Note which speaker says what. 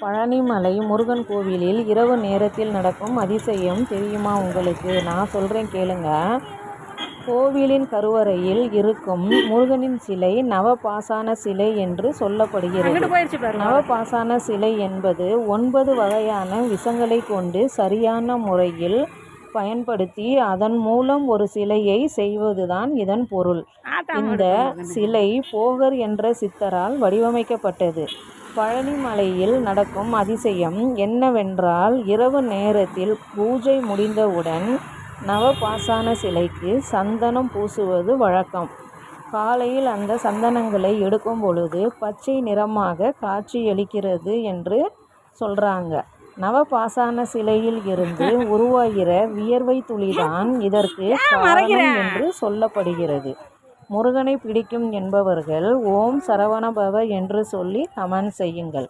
Speaker 1: பழனிமலை முருகன் கோவிலில் இரவு நேரத்தில் நடக்கும் அதிசயம் தெரியுமா உங்களுக்கு? நான் சொல்கிறேன் கேளுங்க. கோவிலின் கருவறையில் இருக்கும் முருகனின் சிலை நவபாசான சிலை என்று சொல்லப்படுகிறது. நவபாசான சிலை என்பது 9 வகையான விஷங்களை கொண்டு சரியான முறையில் பயன்படுத்தி அதன் மூலம் ஒரு சிலையை செய்வதுதான் இதன் பொருள். இந்த சிலை போகர் என்ற சித்தரால் வடிவமைக்கப்பட்டது. பழனிமலையில் நடக்கும் அதிசயம் என்னவென்றால், இரவு நேரத்தில் பூஜை முடிந்தவுடன் நவபாசான சிலைக்கு சந்தனம் பூசுவது வழக்கம். காலையில் அந்த சந்தனங்களை எடுக்கும் பொழுது பச்சை நிறமாக காட்சியளிக்கிறது என்று சொல்றாங்க. நவபாசான சிலையில் இருந்து உருவாகிற வியர்வை துளிதான் இதற்கு காரணம் என்று சொல்லப்படுகிறது. முருகனை பிடிக்கும் என்பவர்கள் ஓம் சரவணபவ என்று சொல்லி கமெண்ட் செய்யுங்கள்.